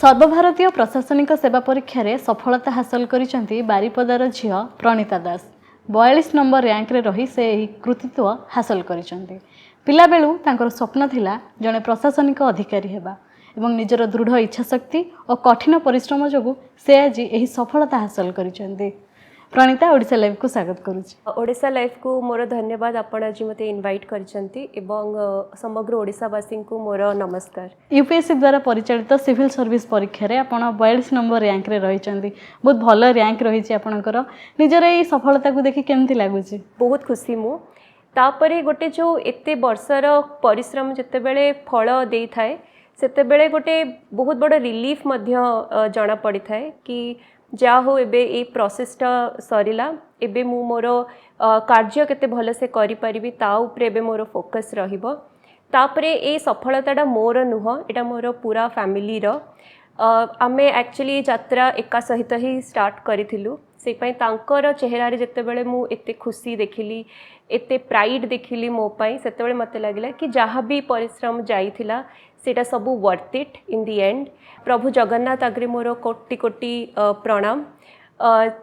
सर्वभारतीय प्रशासनिक सेवा परीक्षा रे सफलता हासिल करिसेंती बारिपदार झियो प्रणीता दास 42 नंबर रैंक रे रही से एही कृतित्व हासिल करिसेंती। पिला बेलू तांकर स्वप्न थिला जने प्रशासनिक अधिकारी हेबा एवं निजर दृढ़ इच्छाशक्ति और कठिन परिश्रम जोगु से आज एही सफलता हासिल करिसेंती। प्रणीता ओडिशा लाइव को स्वागत करुछि। ओडिशा लाइव को मोर धन्यवाद आपण आज मते इनवाइट करिसेंती एवं समग्र ओडिशावासी को मोर नमस्कार। यूपीएससी द्वारा परिचालित सिविल सर्विस परीक्षा रे आपण 42 नंबर रैंक रे रहिचंती। बहुत भलो रैंक रहिछि आपणकर। निजर एही सफलता को देखि केमति लागुछि? बहुत खुशी मु तापरे गोटे जो एते वर्षर परिश्रम जते बेले फल देई थाए सेते बेले गोटे बहुत बड़ रिलीफ मध्य जणा पड़ी थाए कि जा हो एबे ए प्रोसेसटा सरिला एबे मु मोर कार्य केते भल से करि परिबी ता उपरे एबे मोर फोकस रहिबो। तापरे ए सफलताटा मोर नुह एटा मोर पूरा फैमिली रो आमे एक्चुअली यात्रा एका सहित ही स्टार्ट करिथिलु से पई तांकर चेहरा रे जते बेले मु एते खुशी देखिली एते प्राइड देखिली मो पई सेते बेले मते लागिला कि जहाँ भी परिश्रम जाइथिला सेटा सबु worth it in the end. प्रभु जगन्नाथ आग्रे मोर कोटि कोटि प्रणाम।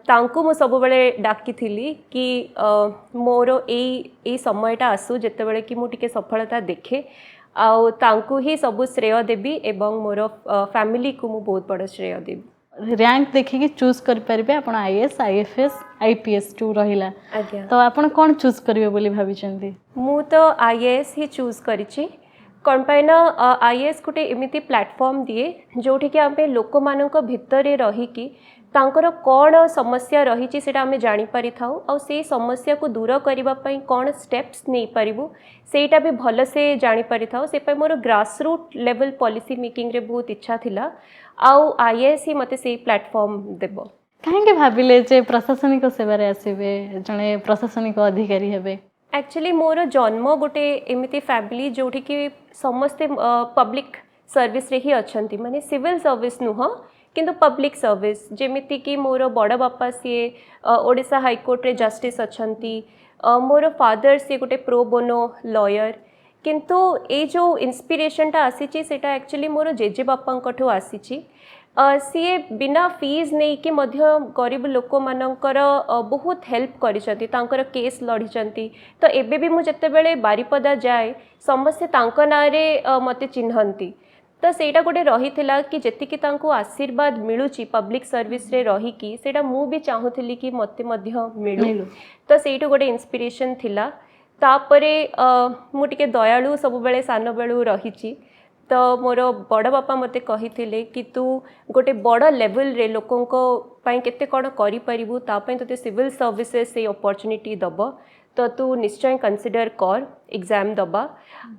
तांको मु सब बेले डाकी थिली कि मोर ए समयटा आसु जते बेले कि मु टिके सफलता देखे आउ तांको ही सब श्रेय देबी एवं मोर फैमिली को मु बहुत बड़ श्रेय देबी। रैंक देखिए चूज कर परिबे आपण आईएएस आईएफएस आईपीएस 2 रहिला आज्ञा तो आपण कोन चूज करिवे बोली भाबिचंती? मु तो आईएएस ही चूज करिछि कौन पाइना आईएएस गोटे एमिति प्लेटफॉर्म दिए जोठी कि आमे लोक मानक भितरे रही कि तांकर कौन समस्या रही सेटा आमे जानि पारि थाउ और से समस्या को दूर करबा पई कौन स्टेप्स नै परिबु सेटा भी भल से जानि पारि थाउ। से पई मोर grass root level policy making रे बहुत इच्छा थिला आउ आईएएस ही मते से प्लेटफॉर्म देबो। काहे भाबिले जे प्रशासनिक सेवा रे आसीबे जने प्रशासनिक अधिकारी हेबे? एक्चुअली मोर जन्म गोटे एमिति फैमिली जोठी कि समस्ते पब्लिक सर्विस रे ही अछंती माने सिविल सर्विस नुह किंतु पब्लिक सर्विस जेमिति कि मोर बड़ बापा सी ओडिशा हाई कोर्ट रे जस्टिस अछंती मोर फादर सी गोटे प्रो बोनो लॉयर किंतु ए जो इंस्पिरेशन टा आसीची सेटा एक्चुअली मोर जेजे बापांकठो आसीची सी बिना फीस नहीं कि मध्य गरीब लोक मानकर बहुत हेल्प करिसंती तांकर केस लड़िचंती तो एबे भी मु जते बेले बारिपदा जाए समस्ते तांक नारे मते चिन्हंती तो सेटा गोटे रही थिला कि जेतिकी तांको आशीर्वाद मिलुची पब्लिक सर्विस रे रही कि सेटा मु भी चाहूथिली कि मते मध्य मिलु तो सेटू गोटे इंस्पिरेशन थिला। तापरे मु टिके दयालु सब बेले सान बेलू रहीची तो मोर बड़ बापा मते कही कि तू गोटे बड़ लेवल रे लोकों को पाई केते कौन करि परिबु ता पई तते सिविल सर्विसेस से अपॉर्चुनिटी दबो तो तू निश्चय कंसीडर कर एग्जाम दबा।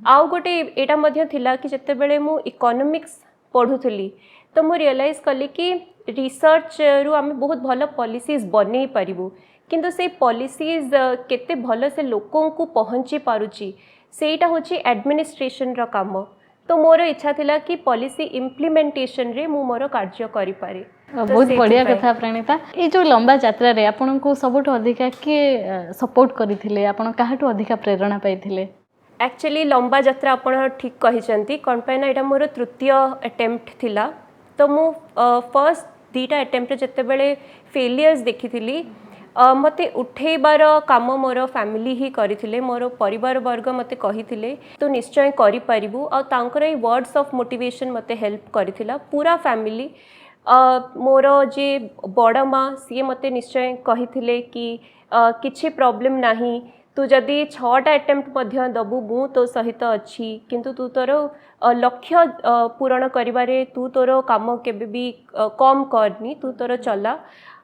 आउ गोटे एटा मध्य थिला कि जते बेले मु इकोनॉमिक्स पढुथली तो मु रियलाइज कली कि रिसर्च रु आमे बहुत भलो पॉलिसीज बनै परिबु किंतु से पॉलिसीज केते भलो से लोकों को पहुंची पारुची सेटा होची एडमिनिस्ट्रेशन रो काम। तो मोर इच्छा थिला कि पॉलिसी इम्प्लीमेंटेशन रे मु मोर कार्य करि पारे। बहुत बढ़िया कथा प्रणीता। ये जो लंबा यात्रा रे आपन को सबटो अधिका के सपोर्ट करिथिले आपन काहाटो अधिका प्रेरणा पाइथिले? एक्चुअली लंबा यात्रा आपन ठीक कहिसंती कोन पैना एटा मोर तृतीय अटेम्प्ट थिला तो मु फर्स्ट दीटा अटेम्प्ट जते बेले फेलियर्स देखिथिली मते उठेबार काम मोर फैमिली ही करिथिले मोर परिवार वर्ग मते कहिथिले तो निश्चय करि परिबु और तांकर ए वर्ड्स ऑफ मोटिवेशन मते हेल्प करिथिला पूरा फैमिली। मोर जे बड़ माँ सी मते निश्चय कहिथिले कि किछि प्रॉब्लम नाही तू जदि 6टा अटेम्प्ट मध्य दबु मु तो सहित अच्छी किंतु तू तोर लक्ष्य पूरण करिबारे तू तोर काम केबे भी कम करनी तू तोर चला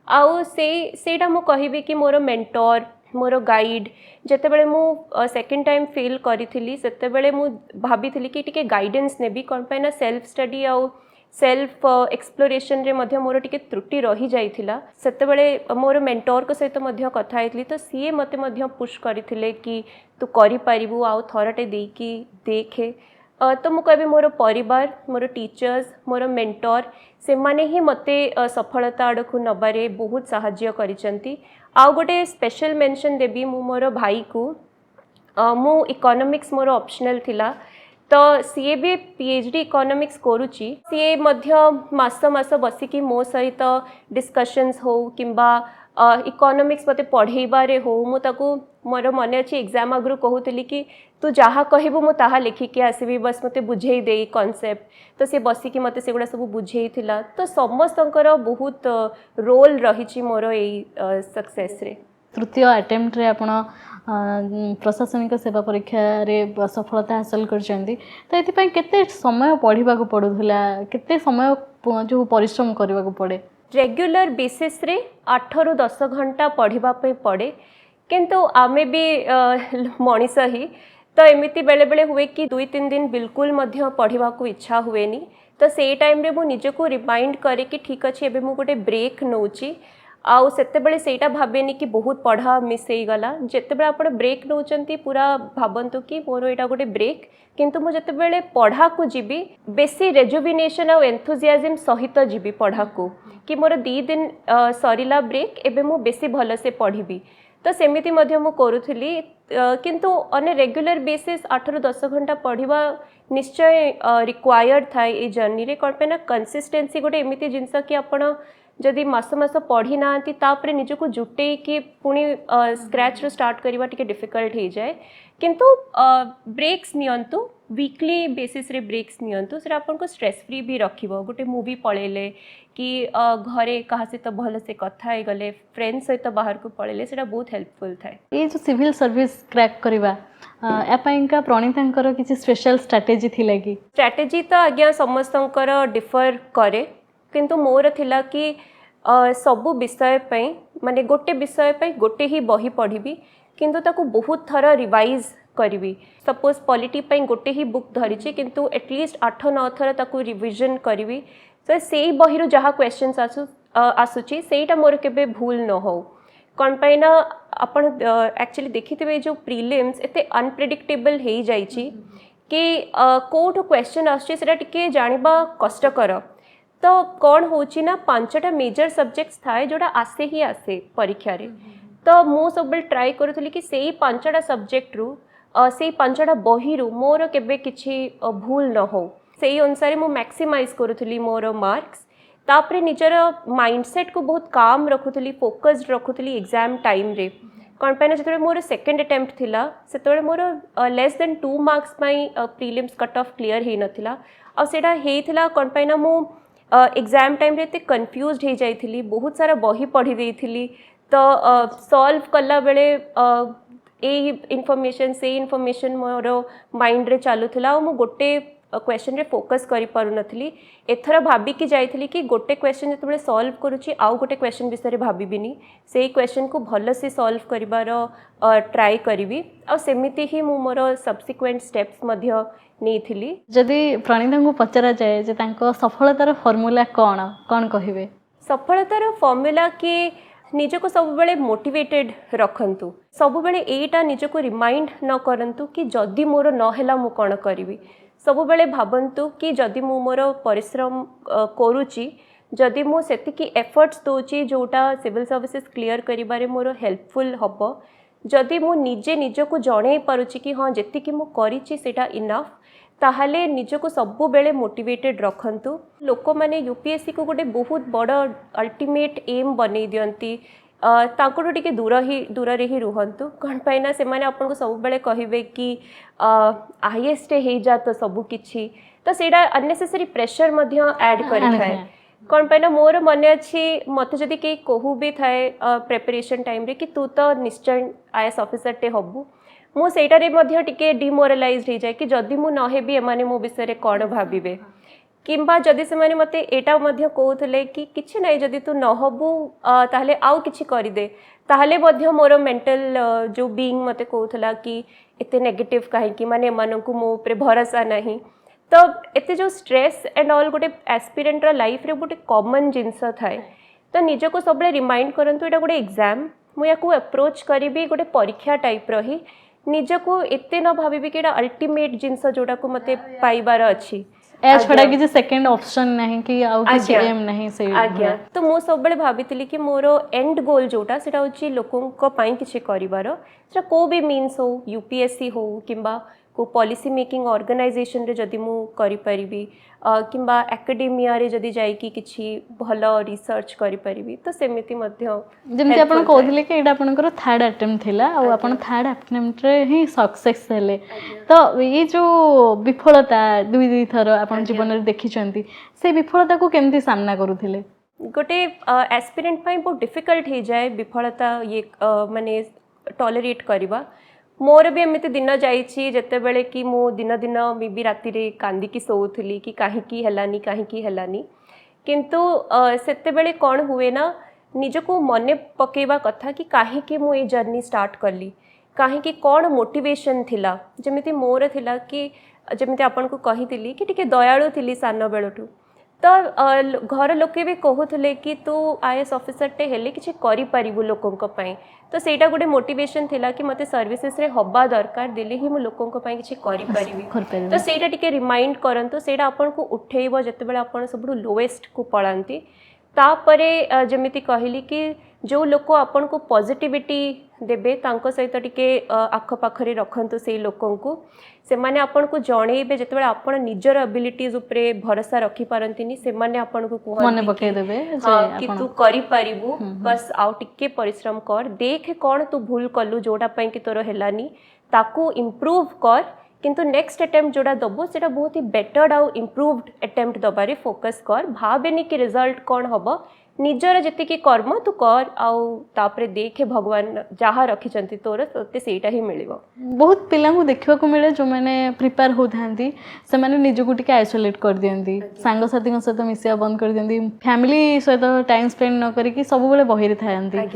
आउ सेटा मु कहिबी कि मोर मेंटर मोर गाइड जते बेले मु सेकंड टाइम फेल करिथिली सेते बेले मु भाबिथिली कि टिके गाइडेंस नेबी कोन पैना सेल्फ स्टडी आउ सेल्फ एक्सप्लोरेशन रे मध्य मोर टिके त्रुटि रही जाइथिला सेते बेले मोर मेंटर को सहित मध्य कथा आइतली तो सीए मते मध्य पुश करिथिले कि तू करि परिबु आउ थरटे देकी देखे तो मु कहबी मोर परिवार मोर टीचर्स मोर मेंटर से माने ही मते सफलता आड़कू नबारे बहुत साहाय्य करिसंती। आउ गोटे स्पेशल मेंशन देबी मु मोर भाई को मु इकोनॉमिक्स मोर ऑप्शनल थिला तो सीए भी पीएचडी इकोनॉमिक्स करुच्ची सीए मास बसिकी मो सहित डिस्कशंस हो किंबा इकोनॉमिक्स मते पढ़ेबारे हो मुझे मोर मन अच्छी एग्जाम आगु कहूली कि तू जहाँ कहबू मु ताहा लिखिकी आसबि बस मते बुझे दे कॉन्सेप्ट तो सी बसिकी मते सेगुड़ा सब बुझेइथिला तो समस्तंकर बहुत रोल रही मोर यही सक्सेस रे। तृतीय अटेम्प्ट रे आपण प्रशासनिक सेवा परीक्षा रे सफलता हासिल करछंती तो एथि केते समय पढ़िबा को पड़ुला केते समय जो परिश्रम करबा को पड़े? रेगुलर बेसिस रे 8 रु 10 घंटा पढ़िबा पे पड़े किंतु आमे भी मनीष ही तो एमती बेले बेले हुए कि 2-3 दिन बिल्कुल मध्य पढ़िबा को इच्छा हुएनी तो से टाइम रे मु निजको रिमाइंड करे कि ठीक अच्छे एबे मु गोटे ब्रेक नौची आउ सेते बेले सेटा भाबेनी कि बहुत पढ़ा मिस हो गला जेते बेले आपण ब्रेक नौचंती पूरा भाबंतु कि मोर एटा गोटे ब्रेक किंतु मु जेते बेले पढ़ा को जीबी बेसी रेजुविनेशन और एंथुसियाज्म सहित जीबी पढ़ा को कि मोर 2 दिन सरीला ब्रेक एबे मु बेसी भल से पढ़िबी तो सेमिति मध्य मु करूथली किंतु ऑन ए रेगुलर बेसिस 8 रु 10 घंटा पढ़िबा निश्चय रिक्वायर्ड था ए जर्नी रे कौन पे ना कंसिस्टेंसी गोटे एमिति जिनस कि आपण जदि मास पढ़ी ना तापर निजको जुटे कि पुणी स्क्रैच रू स्टार्ट करवा टिके डिफिकल्ट हो जाए किंतु ब्रेक्स नियंतु वीकली बेसिस रे ब्रेक्स नियंतु से आपन को स्ट्रेस फ्री भी रखिबो गोटे मूवी पळेले कि घरे कहा से तो भल से कथा हो गले फ्रेंड्स सहित बाहर को पळेले सेटा बहुत हेल्पफुल थाए। ये जो सिविल सर्विस क्रैक करवा एपाइका प्रणीतांकर किसी स्पेशल स्ट्रैटेजी थिला कि? स्ट्रैटेजी तो आज्ञा समस्तंकर डिफर करे किंतु मोर थिला कि सबु विषय पई माने गोटे विषय पई गोटे ही बही पढ़ी किंतु ताको बहुत थर रिवाइज करी सपोज पॉलिटी पई गोटे ही बुक धरी किंतु एटलिस्ट 8-9 थर ताको रिविजन करी तो से बही रो जहाँ क्वेश्चंस आसुची सेटा मोर केबे भूल न हो कौन पाई ना आपण एक्चुअली देखिथिबे जो प्रीलिम्स एते अनप्रेडिक्टेबल हे जाइची कि कोठो क्वेश्चन आसुची सेटा टिके जानिबा कष्टकर तो कौन होची ना 5टा मेजर सब्जेक्ट्स थाए जोड़ा आसे ही आसे परीक्षा रे तो मु सब ट्राई करूथली कि सेही 5टा सब्जेक्ट रु सेही 5टा बही रु मोर केबे किछि भूल न हो सेही अनुसार मु मैक्सिमाइज करूथली मोर मार्क्स तापरे निजर माइंडसेट को बहुत काम रखुथली फोकस्ड रखुथली एग्जाम टाइम रे कौन पाइना जतबे मोर सेकंड अटेम्प्ट थिला सेतबे मोर लेस देन 2 मार्क्स पई प्रीलिम्स कट ऑफ क्लियर हे नथिला आ सेटा हेथिला कौन पाइना मु एग्जाम टाइम रे कन्फ्यूज हो जाइथिली बहुत सारा बही पढ़ी देइथिली तो सॉल्व कला बेले ए इनफॉरमेशन से इनफॉरमेशन मोर माइंड रे चालुथिला और मु गोटे क्वेश्चन रे फोकस करि पारु नथली एथरा भाबी कि जाइथिली कि गोटे क्वेश्चन जतबे सॉल्व करूची आउ गोटे क्वेश्चन विषय रे भाबिबिनी सेही क्वेश्चन को भल से सॉल्व करिवार ट्राई करिवि आ सेमिति ही मु मोर सब्सिक्वेंट स्टेप्स मध्य नहीं जदि प्रणीता को पचरा जाए जे तांको सफलतार फॉर्मूला कौन कौन कहिबे? सफलतार फॉर्मूला कि निजको सब बेले मोटिवेटेड रखंतु सब बेले एटा निजको रिमाइंड न करंतु कि जदि मोर न हैला मु कोन करिवि सब बेले भाबंतु कि जदि मु मोर परिश्रम करूची जदि मु सेतिकी एफर्ट्स दोची जोटा सिविल सर्विसेज क्लियर करिबारे मोर हेल्पफुल हबो जदि मु निजे निजको जणे पारुची कि हाँ जेतिकी मु करिची सेटा इनफ ताहले निजको सबु बेले मोटिवेटेड रखंतु लोक माने यूपीएससी को गोटे बहुत बड़ अल्टीमेट एम बनै दियंती तांको टिके दूर रे ही रुहंतु कौन पाइना से माने आपन को सब बेले कहिबे कि आईएएस टे हे जा तो सब किछि तो सेटा अननेसेसरी प्रेशर मध्य ऐड करि थाए कौन पाइना मोर मन अच्छी मत जदि कई कहू भी थाए प्रिपरेशन टाइम रे कि तू तो निश्चय आईएएस ऑफिसर टे हबु मु सेटारे मध्य टिके डिमोरलाइज हो जाए कि जदि मु न हेबी एमाने मो विषय रे कोन भाबिबे किंबा जदि से माने मते एटा मध्य कहउथले कि किछि नै जदि तू न हबु ताहले आउ किछि करि दे ताहले मध्य मोर मेंटल जो बीइंग मते कहउथला कि एते नेगेटिव काहे कि माने मानकु मो ऊपर भरोसा नहीं तो एते जो स्ट्रेस एंड ऑल गोटे एस्पिरेंट रो लाइफ रे गोटे कॉमन जिंस थाए तो निजको सबले रिमाइंड करंतु एटा गोटे एग्जाम मु याकू अप्रोच करिबी गोटे परीक्षा टाइप रही निजको एते न भाबिबी कि एटा अल्टीमेट जिंस जोटा को मते पाइबार अछि ए छडा कि सेकंड ऑप्शन नहीं कि आउ कि एम नहीं से आज्ञा तो मु सब बेले भाबितली कि मोर एंड गोल जोटा सेटा होची लोकों को पाई किछि करिवार सेटा को भी मीन्स हो यूपीएससी हो किंबा को पॉलिसी मेकिंग ऑर्गेनाइजेशन रे जदि मु करि परिबी किंबा एकेडेमिया रे जदि जाई कि किछि भलो रिसर्च करि परिबी तो सेमिति मध्य जेमती आपण कहथिले कि एटा आपनकर थर्ड अटेम्प्ट थिला और आपण थर्ड अटेम्प्ट रे ही सक्सेस हेले तो ये जो विफलता दुई थर आपण जीवन रे देखिचंती से विफलता को केमती सामना करूथिले गोटे एस्पिरेंट पाई बहुत डिफिकल्ट हो जाए विफलता ये माने टॉलरेट करवा मोर भी एमती दिन जाइए जिते बड़े कि मु दिन दिन भी राति रे कांदिकी शोउथली कि काहींकी हेलानी किंतु सेते बेले कौन हुए ना निजको मने पकेवा कथा कि काहींकी मु ये जर्नी स्टार्ट कली काहींकी कौन मोटिवेशन थिला जेमिति मोर थिला कि जेमिति आपन को कहितली कि टिके दयालु थिली सान बेलठू तो घर लोके भी कहूले कि तू आईएएस ऑफिसर टे हेले किछि करि परिबु लोकंक पई तो सेटा गोटे मोटिवेशन थिला कि मते सर्विसेस रे हबा दरकार देले ही मु लोकंक पई किछि करि परिबी तो सेटा टिके रिमाइंड करंतु सेटा आपन को उठेइबो जते बेले आपन सबडु लोएस्ट को पळांती तापरे जमिति कहली कि जो लोक आपन को पॉजिटिविटी देबे तांको सहित टिके आख पाखरे रखंतु से लोकन को से माने आपन को जणेबे जते बेले आपन निजर एबिलिटीज ऊपरे भरोसा रखी पारंतिनी से माने आपन को कहन मने पके देबे कि तू करि परिबु बस आउ टिके परिश्रम कर देख कोन तू भूल कलु जोडा पई कि तोर हेलानी ताकू इंप्रूव कर किंतु नेक्स्ट अटेम्प्ट जोड़ा दबो सेटा बहुत ही बेटर आउ इम्प्रूव्ड अटेम्प्ट दबारे फोकस कर भावेनी कि रिजल्ट कौन हम निजर जी कर्म तू कर आउ तापरे देखे भगवान जहाँ रखिंट तोर ते सेटा ही मिलिबो बहुत पिला को देखा को मिले जो मैंने प्रिपेयर होती से मैंने निजको टिके आइसोलेट कर दियंती सांग साथी सहित मिसिया बंद कर दियंती फैमिली सहित टाइम स्पेंड न करिकी सब बेले बहिरे थायंती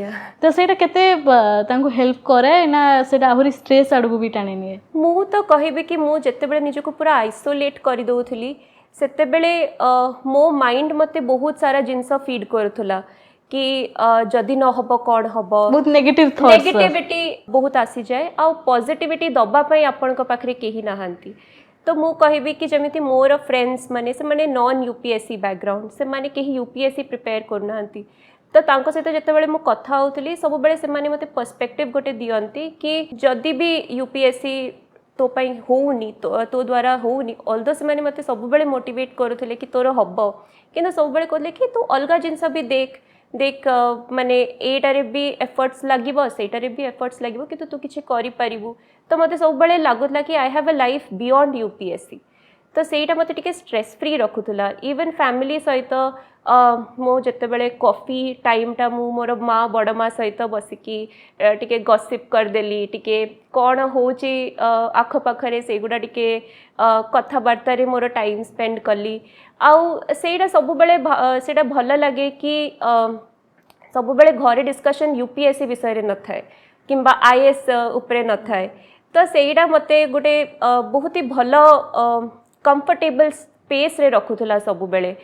तो सेटा केते तांको हेल्प करे ना सेटा आहुरी स्ट्रेस आडू भी टाणी निए मु तो कहबी कि मु जते बेले निजको पूरा आइसोलेट कर दउथली सेते बेले मो माइंड मते बहुत सारा जिनस फीड करथुला कि जदि न हबो कोन हबो बहुत नेगेटिव थॉट्स नेगेटिविटी बहुत आसी जाए आ पॉजिटिविटी दबा पई आपन को पाखरे केही नाहंती तो मु कहबी कि जमिति मोर फ्रेंड्स माने से माने नॉन यूपीएससी बैकग्राउंड से माने केही यूपीएससी प्रिपेयर करनाहंती तो तांको सहित जते बेले मु कथा होतली सब बेले से माने मते पर्सपेक्टिव गोटे दियंती कि जदि भी यूपीएससी तो पाई होउनी तो द्वारा होउनी ऑल्दो से माने मते सब बेले मोटिवेट करूथले कि तोर हबो किंतु सब बेले कहले कि तू अलगा जिंस भी देख माने एटारे भी एफर्ट्स लागिबो सेटारे भी एफर्ट्स लागिबो कि तू किछि करि परिबु तो मते सब बेले लागुतला कि I have a life beyond UPSC तो सेटा मते टिके स्ट्रेस फ्री रखुतला इवन फैमिली सहित मो जते बेले कॉफी टाइम टा मु मोर माँ बड़ माँ सहित बसिकी टिके गसिप कर देली टिके कौन होची आख पाखरे सेगुडा टिके कथबार्ता रे मोर टाइम स्पेंड कली आउ सेटा सब बेले सेटा भल लगे कि सब बेले घरे डिस्कशन यूपीएससी विषय रे न थाए किंबा आईएएस उपरे न थाए तो सेटा मते गोटे बहुत ही भल कंफर्टेबल स्पेस रे रखुथला सब बेले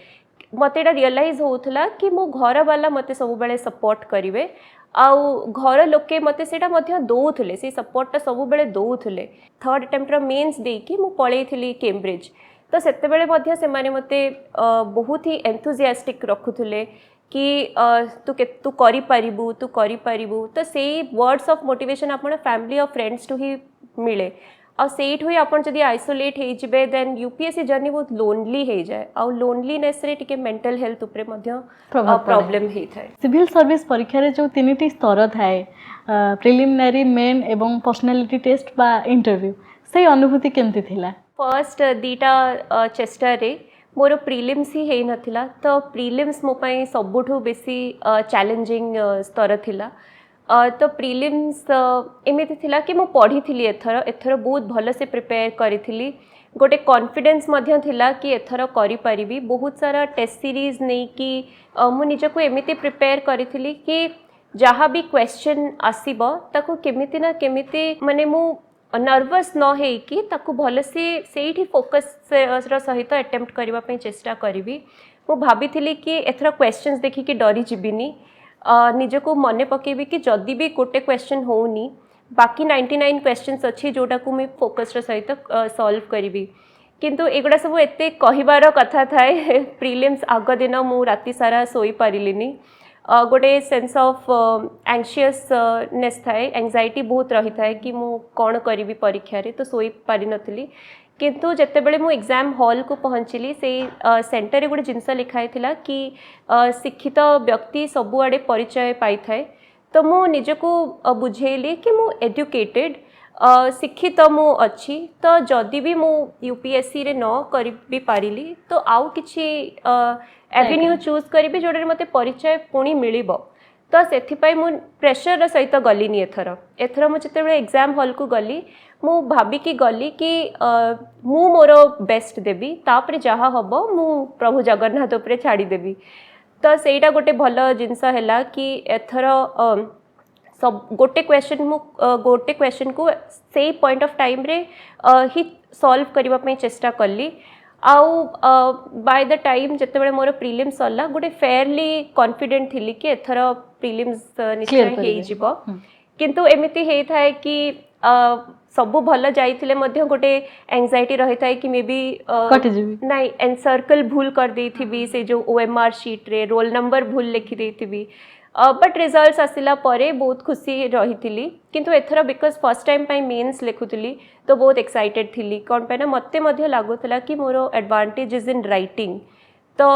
मते एटा रियलाइज होउथला कि मो घर वाला मते सब बेले सपोर्ट करिवे आउ घर लोके मते सेटा मध्य दउथले से सपोर्ट सब बेले दउथले थर्ड अटेम्प्ट रो मेंस दे कि मु पळेइथिली कैम्ब्रिज तो सेते बेले मध्य से माने मते बहुत ही एंथुसियास्टिक रखुथले कि तू करि परिबु तो से words of motivation upon family और फ्रेंड्स टू ही मिले आ सेट हुई आपन जदि आइसोलेट हे जिबे देन यूपीएससी जर्नी बहुत लोनली हे जाए आ लोनलीनेस रे टिके मेंटल हेल्थ ऊपर मध्य प्रॉब्लम हे थाए सिविल सर्विस परीक्षा रे जो तीनटी स्तर थाए प्रिलिमिनरी मेन एवं पर्सनालिटी टेस्ट बा इंटरव्यू से अनुभूति केमती थिला फर्स्ट दीटा चेष्टा रे मोर प्रिलिम्स ही हे नथिला तो प्रिलिम्स मो पई सबुठु बेसी चैलेंजिंग स्तर थिला तो प्रिलिम्स एमती थिला कि मु पढ़ी थी एथर बहुत भल से प्रिपेयर करी गोटे कॉन्फिडेंस मध्य थिला कि एथर करि परिबी बहुत सारा टेस्ट सीरीज नहीं कि मु निजको एमती प्रिपेयर करी कि जहाँ भी क्वेश्चन आसीबो ताको केमिति ना केमिति माने मु नर्वस न हे कि ताको भल से सेठी फोकस सहित अटेम्प्ट करबा पई चेष्टा करी मु भाभी कि एथर क्वेश्चंस देखी कि डरी जिबिनी निजको मने पकेबी कि जदि भी गोटे क्वेश्चन होनी बाकी 99 क्वेश्चंस अच्छी जोटा को मैं फोकस सहित सॉल्व करी किंतु एगुड़ा सब एते कहिबार कथा थाए प्रिलिम्स आग दिन मु राति सारा सोई पारिलिनी गोटे सेंस ऑफ एंशियसनेस थाए एंजाइटी बहुत रही थाए कि मु कौन करी परीक्षा रे तो सोई पारि नथिली किंतु जेते बेले मु एग्जाम हॉल को पहुँचली से सेंटर रे गोटे जिनस लिखाई थिला कि शिक्षित व्यक्ति सबुआड़े परिचय पाई थाए तो मु निजको बुझेली कि मु एजुकेटेड शिक्षित मु अच्छी तो जदि भी मु यूपीएससी रे न करी भी पारिली तो आउ किछि एवेन्यू चूज करी जोड़े मते परिचय पुणी मिलिबो तो से मु प्रेशर सहित गलिनी एथर मु जिते एग्जाम हॉल को गली मु भाविकी गली कि मु मोर बेस्ट देवी तापर जहाँ हम मु प्रभु जगन्नाथ उपरे छाड़ी देवी तो सेटा गोटे भल जिनस है कि एथर सब गोटे क्वेश्चन को से पॉइंट ऑफ टाइम रे ही सॉल्व करबा पई चेष्टा कली आउ बाय द टाइम जिते बड़े मोर प्रीलिम्स सरला गोटे फेयरली कॉन्फिडेंट थिली कि एथर प्रीलिम्स निश्चय हे जिवो किंतु एमिति हे थाए कि सबु भल जाइथिले मध्य गोटे एंजाइटी रही थाए कि मे बी नाइ एनसर्कल भूल कर देथिबी से जो ओएमआर शीट रे रोल नंबर भूल लिखि देथिबी बट रिजल्ट्स आसिला परे बहुत खुशी रही थी किंतु एथर बिकज फर्स्ट टाइम पाई मेन्स लिखुली तो बहुत एक्साइटेड थी कौन पे ना मते मध्य लगुला कि मोर एडवांटेज इज इन राइटिंग तो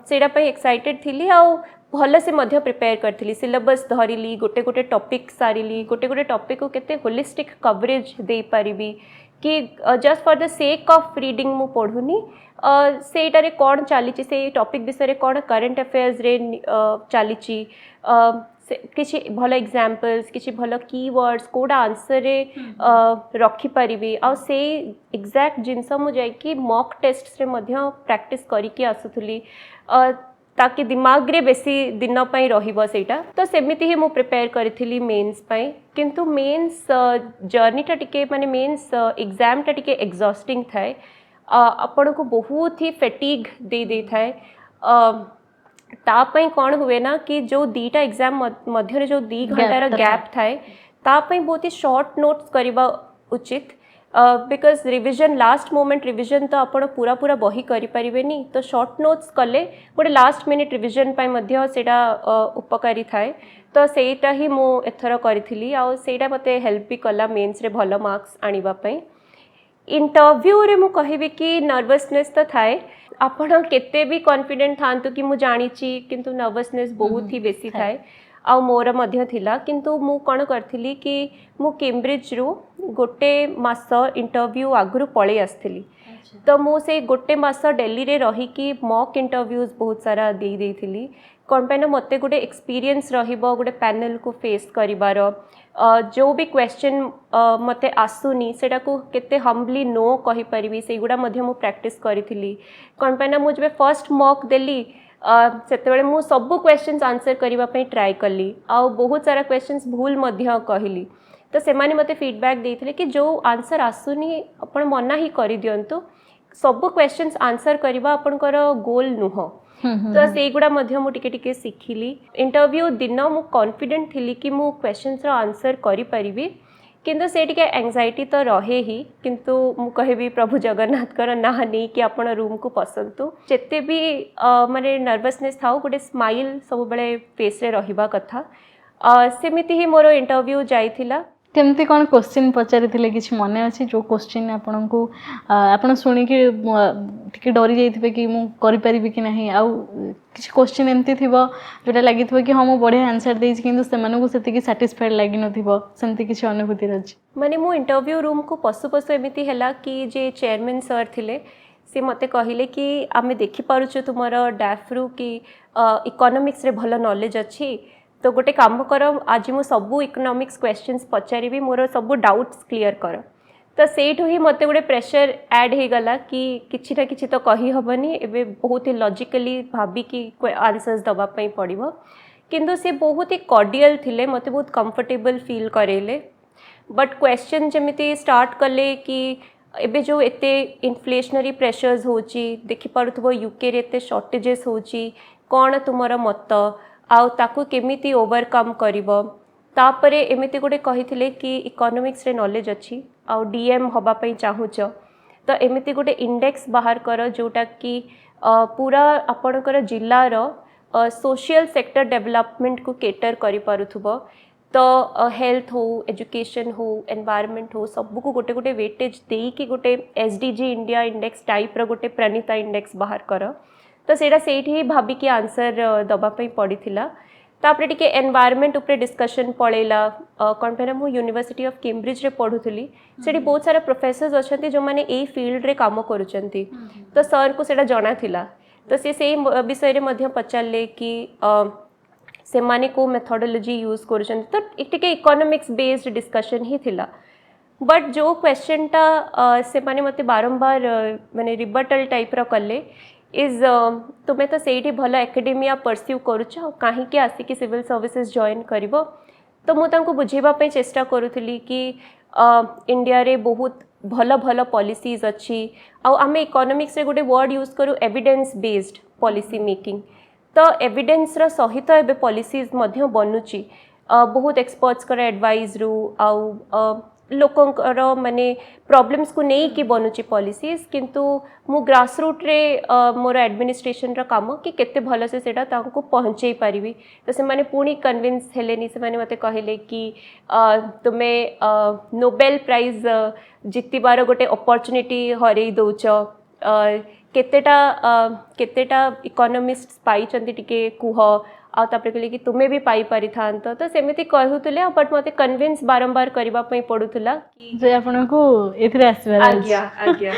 सेटा पे एक्साइटेड थी आउ भल से मध्य प्रिपेयर करथिली सिलेबस धरिली गोटे गोटे टॉपिक सारिली गोटे गोटे टॉपिक को केते होलिस्टिक कवरेज दे पारिबी कि just for the sake of reading मु पढ़ुनी सेटारे कौन चली से टॉपिक विषय कौन करेंट अफेयर्स रे चली किसी भल एग्जाम्पल्स किसी भल कीवर्ड्स कोडा आंसर रे रखी पारिबी आ से एग्जैक्ट जिनस मु जाइकी मॉक टेस्ट रे मध्य प्रैक्टिस करिकी आसुथुली ताकि दिमाग रे बेसी दिन पई रहिबो सेटा तो सेमिति ही मु प्रिपेयर करिथिली मेंस पई किंतु मेंस जर्नी टा टिके माने मेंस एग्जाम टा टिके एग्जॉस्टिंग थाए आपण को बहुत ही फैटिग दे थाए तापई कौन हुए ना कि जो दीटा एग्जाम मध्य जो 2 घंटार गैप थाए तापई बहुत ही शॉर्ट नोट्स करबा उचित because revision last moment revision तो आपण पूरा पूरा बही करि परिबेनी तो शॉर्ट नोट्स कले गोटे लास्ट मिनिट रिविजन पाई मध्य सेटा उपकारी थाए तो सेटा ही मु एथर करिथिली आ सेटा मते हेल्प भी कला मेंस रे भलो मार्क्स आनिबा पई इंटरव्यू रे मु कहबी कि नर्वसनेस तो थाए आपण केते भी कॉन्फिडेंट थांतु कि मु जानिची किंतु नर्वसनेस बहुत ही बेसी थाए आ मोर मध्य थिला किंतु मु कोन करथिली कि मु कैम्ब्रिज रु गोटे मास इंटरव्यू आगुरु पळे आस्थिली तो मु से गोटे मास दिल्ली रे रही कि मॉक इंटरव्यूज बहुत सारा दे देथिली कौन पे ना मते गोटे एक्सपीरियंस रहिबो गोटे पैनल को फेस करिबार जो भी क्वेश्चन मते आसुनी सेटा को केते हम्बली नो कहि परिबी से गुडा मध्य मु प्रैक्टिस करिथिली कौन पे ना मु जबे फर्स्ट मॉक देली सेते बेले मु सब क्वेश्चंस आंसर करबा पई ट्राई करली आ बहुत सारा क्वेश्चंस भूल मध्य कहली तो से माने मते फीडबैक देथिले कि जो आंसर आसुनी आपण मना ही करि दियंतु सब क्वेश्चंस आंसर करबा आपनकर गोल नुह तो से गुडा मध्य मु टिके टिके सिखिली इंटरव्यू दिन मु कॉन्फिडेंट थिली कि मु क्वेश्चंस रो आंसर करि परिबी किंतु से टिके एंजाइटी तो रहे ही किंतु मु कहबी प्रभु जगन्नाथ कर ना नहीं कि आपण रूम को पसंतु जेते भी माने नर्वसनेस थाउ गोटे स्माइल सब बेले फेस रे रहिबा कथा सेमिति ही मोर इंटरव्यू जाइथिला केमती कौन क्वेश्चन पचारि किसी मन अच्छे जो क्वेश्चन आपन को आपन शुणिकी टिके डरी जाइए कि मु करि परिबी कि नहीं आउ किसी क्वेश्चन एमती थिबो जोटा लागि थिबो कि हम बढ़िया आंसर देछि किंतु सेमानन को सेति सैटिस्फाइड लागि नथिबो सेमती किसी अनुभूति अछि माने मु इंटरव्यू रूम को पशु पशु एमिति हैला कि जे चेयरमैन सर थिले से मते कहिले कि आमे देखि पारुछु तुमर डैफ्रु कि इकोनॉमिक्स रे भलो नॉलेज अछि तो गोटे काम कर आज मु सबू इकोनॉमिक्स क्वेश्चंस पचारि मोर सबू डाउट्स क्लियर कर तो सेठू ही मते गोटे प्रेशर ऐड हो गला कि किछि ना किछि तो कही हबनी एबे बहुत ही लॉजिकली भाबी कि आंसर्स दबा पई पड़िबो किंतु से बहुत ही कॉर्डियल थिले मते बहुत कंफर्टेबल फील करेले बट क्वेश्चन जमिति स्टार्ट कले कि एबे जो एते इन्फ्लेशनरी प्रेशर्स होची देखि पारुथबो यूके रे एते शॉर्टेजेस होची कोन तुमरा मत आउ ताकू केमिति ओवरकम करिवो तापरे एमिति गोटे कहिथिले कि इकोनॉमिक्स रे नॉलेज अछि आउ डीएम हबा पई चाहुच तो एमिति गोटे इंडेक्स बाहर कर जोटा कि पूरा आपणकर जिल्लार सोशल सेक्टर डेवलपमेंट को केटर करि पारुथबो तो हेल्थ हो एजुकेशन हो एनवायरमेंट हो सबको गोटे गोटे वेटेज देकी गोटे एसडीजी इंडिया इंडेक्स टाइप रो गोटे प्रणीता इंडेक्स बाहर कर तो सेटा सेठी भाबिकी आंसर दबा पई पड़ीथिला तापरे टिके एनवायरमेंट उपरे डिस्कशन पळेला कोन पे मु यूनिवर्सिटी ऑफ कैम्ब्रिज रे पढुथली सेठी बहुत सारा प्रोफेसर्स अछंती जो माने एई फील्ड रे काम करूचंती तो सर को सेटा जणा थिला तो से विषय रे मध्य पचारले कि से माने को मेथोडोलॉजी यूज करूचंती तो टिके इकोनॉमिक्स बेस्ड डिस्कशन ही थिला बट जो क्वेश्चन टा से माने मते बारंबार माने रिबटल टाइप रो कले इज तुम्हें तो सेठी भल एकेडेमिया परस्यू करुच कहीं आसिक सिविल सर्विसेज जॉइन कर तो मुझे बुझेवाई चेष्टा करुली कि इंडिया रे बहुत भल भल पॉलिसीज अच्छी आम इकोनॉमिक्स रे गोटे वर्ड यूज करूँ एविडेंस बेस्ड पॉलिसी मेकिंग तो एविडेंस रा सहित एबे पॉलिसीज मध्य बनुची बहुत एक्सपर्ट्स कर एडवाइस रु आउ लोकंकर माने प्रॉब्लम्स को नहीं कि बनुची पॉलिसीज किंतु मु ग्रासरूट रे मोर एडमिनिस्ट्रेशन रा काम कि केते भल से सेटा तांको पहुंचई पारिबी तो से माने पुणी कन्विंस हेलेनी से माने मते कहले कि तुमे नोबेल प्राइज जितिबार गोटे अपॉर्चुनिटी हरई दउच केतेटा इकोनॉमिस्ट पाइचंती टिके कुह आ तापर कहले कि तुम्हें भी पाई पारि थांत तो सेमिति कहउतले बट मते कन्विंस बारंबार करबा पई पडुतला कि जे आपनको एथिरे आसीबार आज्ञा आज्ञा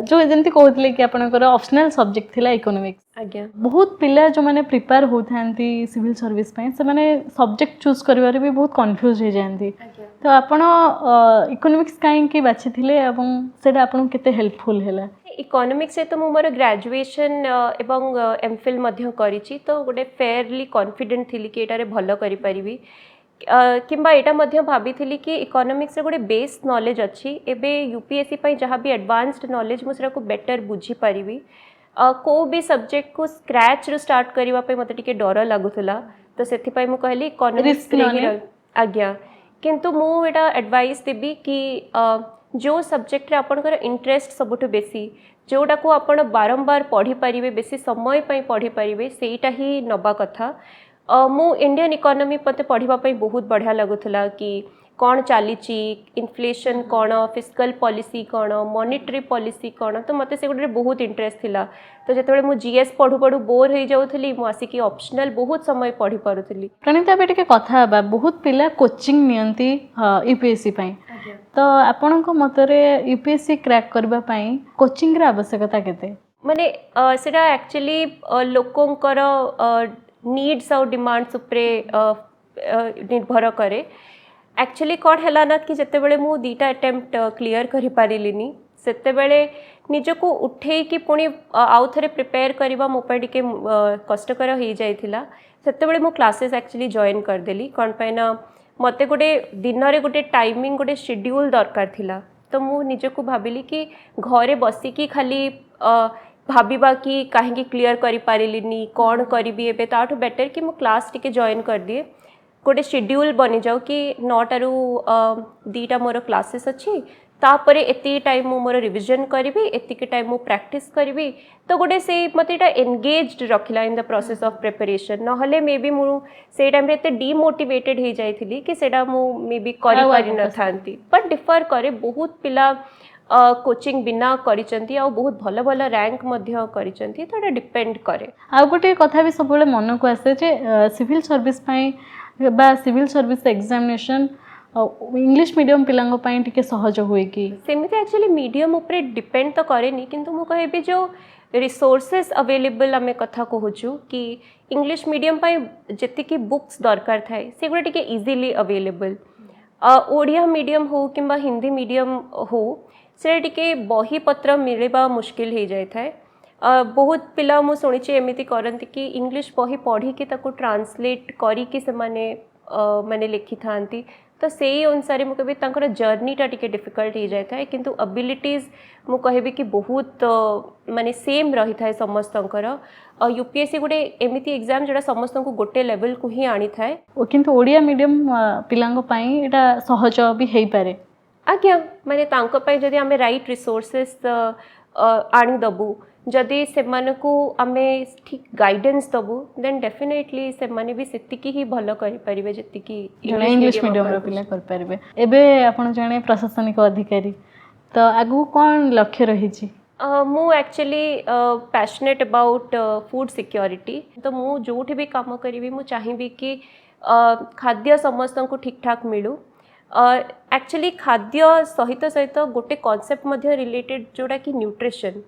जो जेमती कहउतले कि आपनकर ऑप्शनल सब्जेक्ट थिला इकोनॉमिक्स आज्ञा बहुत पिला जो माने प्रिपेयर होथांती सिविल सर्विस पई से माने सब्जेक्ट चूज करबारे भी बहुत कंफ्यूज हो जांती तो आपण इकोनॉमिक्स काहे कि बाछि थिले एवं सेटा आपण केते हेल्पफुल हैला इकोनॉमिक्स से तो मु मोर ग्रेजुएशन एवं एमफिल मध्य करिछि तो गोटे फेयरली कॉन्फिडेंट थिली कि एटारे भलो करि परिबी किंबा एटा मध्य भाबिथिली कि इकोनॉमिक्स रे गोटे बेस नॉलेज अच्छी एबे यूपीएससी पई जहाँ भी एडवांस्ड नॉलेज मुझे को बेटर बुझी पारिबी को भी सब्जेक्ट को स्क्रैच रू स्टार्ट करबा पई मते टिके डर लागुथला तो सेथि पई मु कहली इकोनॉमिक्स रे आज्ञा किंतु मु एटा एडवाइस देबी कि जो सब्जेक्ट रे आपनकर इंटरेस्ट सबुठु बेसी जोटा को आपण बारंबार पढ़ी पारिबे बेसी समय पई पढ़ी पारिबे सेटा ही नबा कथा मु इंडियन इकोनॉमी पते पढ़िबा पई बहुत बढ़िया लागुथला कि कौन चली इन्फ्लेशन कौन फिस्कल पॉलिसी कौन मॉनिटरी पॉलिसी कौन तो मते से गोटे बहुत इंटरेस्ट थिला तो जेतेबेले मु जीएस पढ़ू पढ़ू बोर हो जाउथली मु आसिकी ऑप्शनल बहुत समय पढ़ी पारुथली प्रणीता बेटे के कथा बा बहुत पिला कोचिंग नियंती यूपीएससी पई तो आपनको मतरे यूपीएससी क्रैक करबा पई कोचिंग रे आवश्यकता केते माने सेटा एक्चुअली लोकंकर नीड्स और डिमांड्स उपरे निर्भर करे एक्चुअली कौन है ना कि जितेबले मु दीटा अटेम्प्ट क्लियर करि पारिलिनी सेतेबेले निजको उठे कि पुणी आउ थे प्रिपेयर करबा मो पे टिके कष्टकर हो जाइथिला सेतेबेले मु क्लासेस एक्चुअली जॉइन करदेली कौन पे ना मते गोटे दिन रे गोटे टाइमिंग गोटे शेड्यूल दरकार थिला तो मु निजको भाबिली कि घरे बसिकी खाली भाबिबा कि काहे क्लियर करि पारिलिनी कौन करिबी एबे ताठो बेटर कि मु क्लास टिके जॉइन कर दिए गोटे शेड्यूल बनी जाओ कि 9 रू 2 मोर क्लासेस अच्छी तापरे एति टाइम मु मोर रिविजन करी एति टाइम मु प्रैक्टिस करी तो गोटे से मत एनगेज्ड रखला in the process of preparation नहले मे बी मु से टाइम रे एते डीमोटिवेटेड हो जाइथिली कि सेटा मु मे बी करि पारि न थांती बट डिफर करे बहुत पिला कोचिंग बिना करिचंती आ बहुत भल भल रैंक मध्य करिचंती तो डिपेंड करे आ गोटे कथा भी सब मन को आसे जे सिविल सर्विस पई बा civil service examination English medium पिलांग पई टिके सहज होए कि सेमिति एक्चुअली मीडियम ऊपर डिपेंड तो करेनी किंतु मु कहबी जो रिसोर्सेस अवेलेबल आमे कथा कहूछु कि इंग्लिश मीडियम पई जति की बुक्स दरकार थाए से गुडा टिके इजीली अवेलेबल ओडिया मीडियम हो किंबा हिंदी मीडियम हो से टिके बही पत्र मिलबा मुश्किल हो जाए थाए बहुत पिला मु शुणी एमती करती कि इंग्लिश बही पढ़ी कि ताको ट्रांसलेट करी कि से माने लिखि थांती तो से अनुसार मु कहबी तांकर जर्नीटा टिके डिफिकल्ट हो जाए थाए किंतु एबिलिटीज मु कहबी कि बहुत माने सेम रही थाए समस्तंकर यूपीएससी गोटे एमती एग्जाम जोड़ा समस्त को गोटे लेवल को ही आनी थाए किंतु ओडिया मीडियम पिलांग पई एटा सहज भी हेई पारे आज्ञा माने तांको पई जदि आमे राइट रिसोर्सेस आनी दबु जदि सेमानकु आमे ठीक गाइडेंस दबु देन डेफिनेटली सेमाने भी सेतिकी ही भलो करि परिबे जतिकी जने इंग्लिश मीडियम रो पिला कर परिबे। एबे आपण जने प्रशासनिक अधिकारी तो आगु कोन लक्ष्य रही छी? मु actually passionate about food security तो मु जोठी भी काम करी मु चाहिबी कि खाद्य समस्त को ठीक ठाक मिलू। एक्चुअली खाद्य सहित सहित गोटे कॉन्सेप्ट मध्य रिलेटेड जोड़ा कि न्यूट्रिशन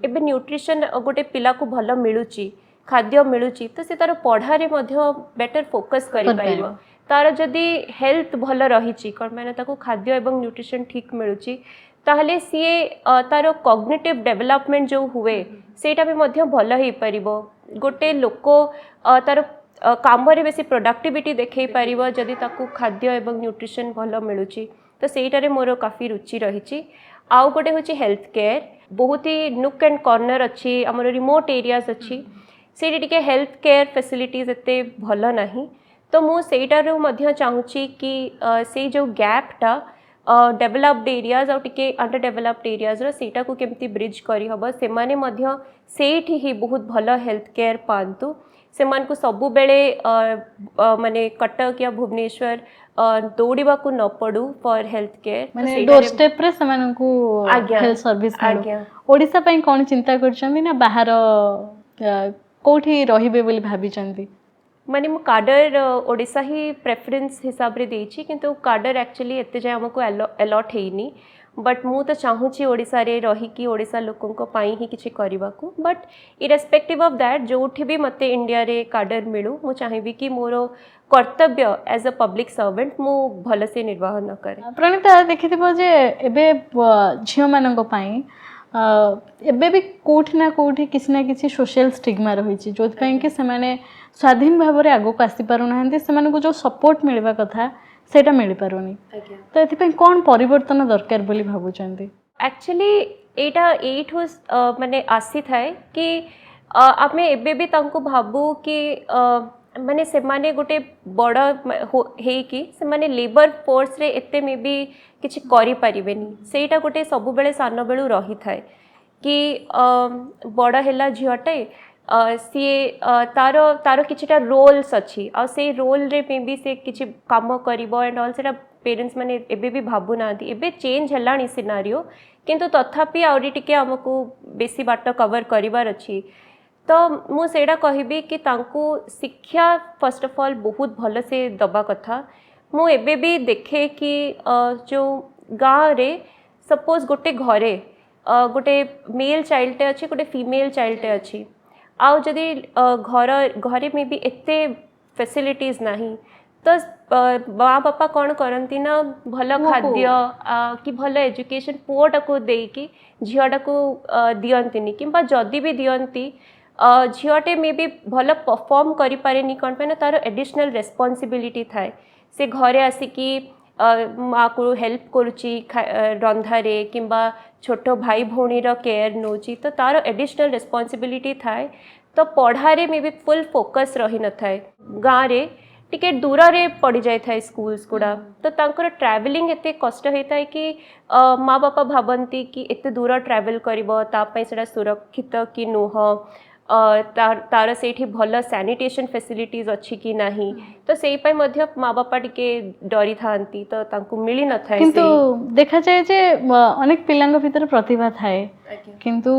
एबे न्यूट्रिशन गोटे पिला को भल मिलूची खाद्य मिलूची तो से तार पढ़ारे मध्य बेटर फोकस करि पाइबो। तार जदि हेल्थ भल रही कौन मैंने ताको खाद्य एवं न्यूट्रिशन ठीक मिलूची ताहले सीए तार कॉग्निटिव डेवलपमेंट जो हुए सेटा भी मध्य भल ही परिबो। गोटे लोक तार काम रे बेसी प्रोडक्टिविटी देखै पारिबो जदि ताकू खाद्य एवं न्यूट्रिशन भल मिलूची तो सेटारे मोर काफी रुचि रही। आउ गोटे होची हेल्थ केयर बहुत ही नुक एंड कॉर्नर अच्छी आमर रिमोट एरियाज अच्छी से टिके हेल्थ केयर फैसिलिटीज एते भल नाही तो मु सेटारू मध्य चाहूची कि से जो गैपटा डेवलप्ड एरियाज और टिके अंडर डेवलप्ड एरियाज रो सेटा को केमती ब्रिज करी हबो से माने मध्य सेठी ही बहुत भल हेल्थ केयर पांतु से मान को सबु बेले माने कटक या भुवनेश्वर दौड़वा को न पड़ू फॉर हेल्थ केयर माने डोर स्टेप रे समान को हेल्थ सर्विस ओडिसा पई कोन चिंता करछंदी ना बाहर कोठी रहिबे बोली भाबी चंदी? माने मु कार्डर ओडिसा ही प्रेफरेंस हिसाब रे देछि किंतु कार्डर एक्चुअली एते जाय हमको अलॉट हेइनी बट मु तो चाहूँगी ओडिसा रे रही कि ओडिसा लोकों को पाई ही किछि करिबाकू बट इरेस्पेक्टिव ऑफ दैट जोठी भी मते इंडिया रे कार्डर मिलू मु चाहिबी कि मोर कर्तव्य एज अ पब्लिक सर्वेंट मु भल से निर्वाह न करे। प्रणीता देखिथिबो जे एबे झियो मानंको पाई एबे भी कोठी ना कोठी किसी ना किसी सोशल स्टिग्मा रही जो कि से स्वाधीन भाव में आगो आसी पारु ना से जो सपोर्ट मिलवा कथा सेटा मिल पारुनी तो एथि कौन परिवर्तन दरकार बोली भाबुचंदी? एक्चुअली एटा एट माने आसी थाए कि आमे एबे भी तांको भाबू कि माने से माने गोटे बड़ हे कि से माने लेबर फोर्स रे एते में भी किछि करि परिबेनी सेटा गोटे सब बेले सान बेलू रही थाए कि बड़ हेला झियोटे सी तार तार किछिटा रोल्स अच्छी आ से रोल रे में भी से किछि काम करिवो एंड ऑल सेटा पेरेंट्स माने एबे भी भाबु नांती एबे चेंज हेलानी सिनारियो किंतु तथापि आउरी टिके हमको बेसी बाट कवर करिवार अछि तो मु सेटा कहबी कि तांको शिक्षा फर्स्ट ऑफ ऑल बहुत भल से दबा कथा। मु एबे भी देखे कि जो गाँव रे सपोज गोटे घरे गोटे मेल चाइल्ड अच्छी गोटे फीमेल चाइल्ड अच्छी आउ जदि घर घरे में भी एते फैसिलिटीज नहीं तो माँ बापा कौन करती ना भल खाद्य कि भल एजुकेशन पुओटा को देकी झीटा को दियंतिनी किंबा जदि भी दियंती झीटे में भी भल परफॉर्म करि पारेनी कौन पे ना तार एडिशनल रेस्पॉन्सिबिलिटी थाए से घरे आसिकी माँ को हेल्प करुची रंधारे किंबा छोट भाई भौणी केयर नौची तो तार एडिशनल रेस्पॉन्सिबिलिटी थाए तो पढ़ारे में भी फुल फोकस रही न थाए गाँव रे टिके दूर रे पड़ जाए था स्कूल्स गुड़ा तो तांकर ट्रैवलिंग एते कष्ट होता है कि माँ बापा भाबंती कि एते दूर ट्रैवल करिवो तापई सेटा सुरक्षित कि नुह तार सेठी भल सैनिटेशन फैसिलिटीज अच्छी कि नहीं तो सेई पई मध्य माँ बापा टिके डरी थांती तो तांको मिली न थाए किंतु देखा जाए जे अनेक पिलांग भीतर प्रतिभा थाए किंतु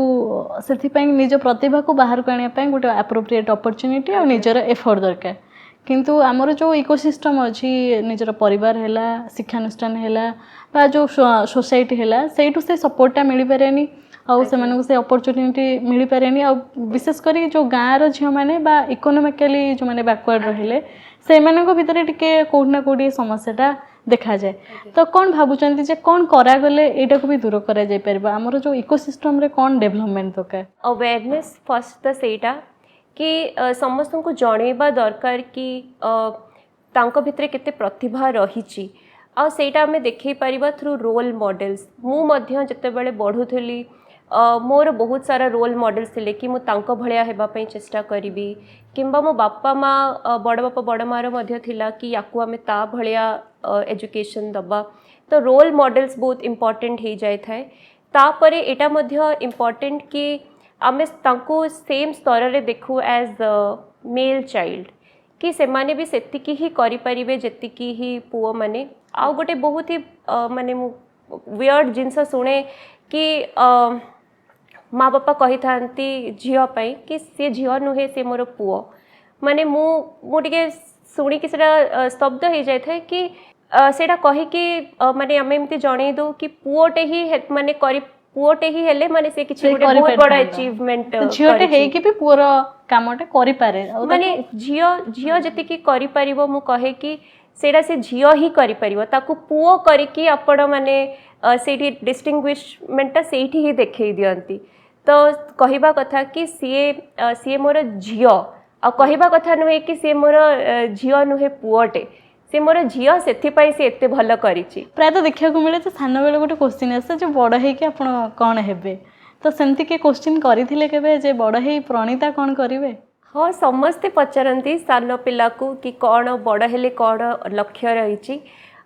सेथि पई निज प्रतिभा को बाहर कानिया पई गोटे एप्रोप्रिएट अपॉर्चुनिटी और निजर एफर्ट दरकार किंतु आमर जो इकोसिस्टम अच्छी निजर परिवार है शिक्षानुष्ठान है जो सोसाइटी है से सपोर्टा मिल पारे आउ से अपॉर्चुनिटी मिल पारे विशेषकर जो गाँव झील मैंने इकोनोमिकली जो मैंने बैकवर्ड रहिले से भितर टिके कोठी ना कोठी समस्याटा देखा जाए तो कौन भावुं जे कौन करागले यहाँ को भी दूर करा जाय परबा आमर जो इकोसिस्टम रे कौन डेवलपमेंट दरकार? अवेयरनेस फर्स्ट तो सेटा कि समस्त को जनइबा दरकार कि तांको भितरे केते प्रतिभा रही आ सेटा आमे देखै परिबा थ्रू रोल मॉडल्स। मु मध्य जते बेले बढ़ुथली मोर बहुत सारा रोल मॉडल्स थिले कि मु तांको भलिया हेबा पई चेष्टा करिवि किंबा मो बापा माँ बड़ बापा बड़ मार मध्य थिला कि याकू आमे ता भलिया एजुकेशन दबा तो रोल मॉडल्स बहुत इम्पोर्टेंट हो जाए थाए तापरे एटा मध्य इम्पोर्टेंट कि आमे तांको सेम स्तर रे देखू एज मेल चाइल्ड कि से माने भी सेतिकी ही करि परिबे जेतिकी ही पुओ माने आ गोटे बहुत ही माने मु वियर्ड जिनस सुने कि माँ बापा कही थांती झियो पई कि से झियो नुहे से मोर पुओ माने मु टिके शुणी कि स्तब्ध हो जाए थे कि सेटा कही कि माने आम एमती जणई दो कि पुओटे ही माने पुओटे ही हेले माने से किछि गोटे बहुत बड़ा अचीवमेंट झियोटे हे कि भी पूरा कामटे करि पारे माने झियो जति कि करि परिबो मु कहे कि सेटा से झियो ही करि परिबो ताकू पुओ करिकी आपण माने सेठी डिस्टिंग्विशमेंट सेठी ही देखै दियंती तो कहिबा कथा कि सीए मोर झियो आ कहिबा कथा नुहे कि सी मोर झियो नुहे पुओटे से मोर झियो सेथिपाई से एते भल करिछि प्राय तो देखा मिले तो सान बेले गोटे क्वेश्चन आसे जो बड़ है कि आपण कौन हेबे तो सेमती के क्वेश्चन करथिले केबे जे बड़ है प्रणीता कौन करिवे हाँ समस्ते पचारती सान पिला को कि कौन बड़ हेले कौन लक्ष्य रही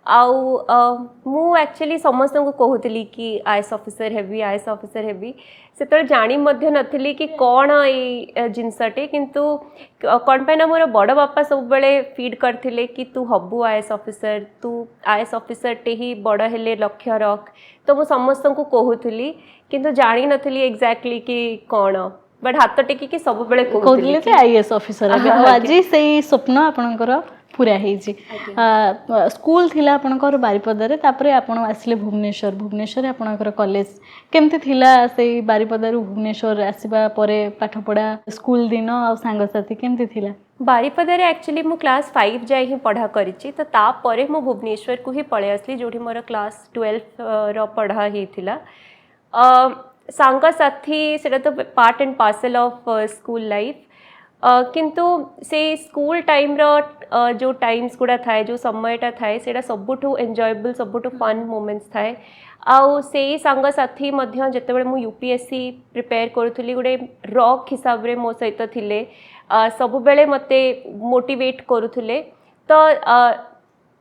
मु एक्चुअली समस्त को कहूली कि IAS officer heavy IAS officer heavy से जानी मध्य नथली कि कौन ये जिनसटे किंतु कौन पे ना मोर बड़ बापा सब बेले फीड करथिले कि तू हबु आईएएस ऑफिसर तू आईएएस ऑफिसर टे ही बड़ हेले लक्ष्य रख तो मु समस्त को कहूली किंतु जानी नथली एग्जैक्टली कि कौन बट हाथ टेकिकी सब बेले कहूले जे आईएएस ऑफिसर आज से स्वप्न आपनकर पूरा हेजी स्कूल थिला आपनकर बारिपदारे तापरे आपण आसिले भुवनेश्वर भुवनेश्वर आपनकर कॉलेज केमती थिला से बारिपदारु भुवनेश्वर आसीबा परे पाठ पढ़ा स्कूल दिन आ संग साथी केमती थिला बारिपदारे एक्चुअली मु क्लास 5 जाय ही पढ़ा करिछि तो ता परे मु भुवनेश्वर को ही पळे आसली जोठी मोर क्लास 12 रो पढ़ा ही थिला सांग साथी सेटा तो part and parcel of school life किंतु से स्कूल टाइम रो जो टाइम्स गुड़ा थाए जो समयटा थाए सेटा सबुठु एन्जॉयबल सबुठु फन मोमेंट्स थाए आउ से सांग साथी मध्य जेतेबेले मु यूपीएससी प्रिपेयर करूथली गुडे रॉक हिसाब रे मो सहित थिले सब बेले मते मोटिवेट करूथले तो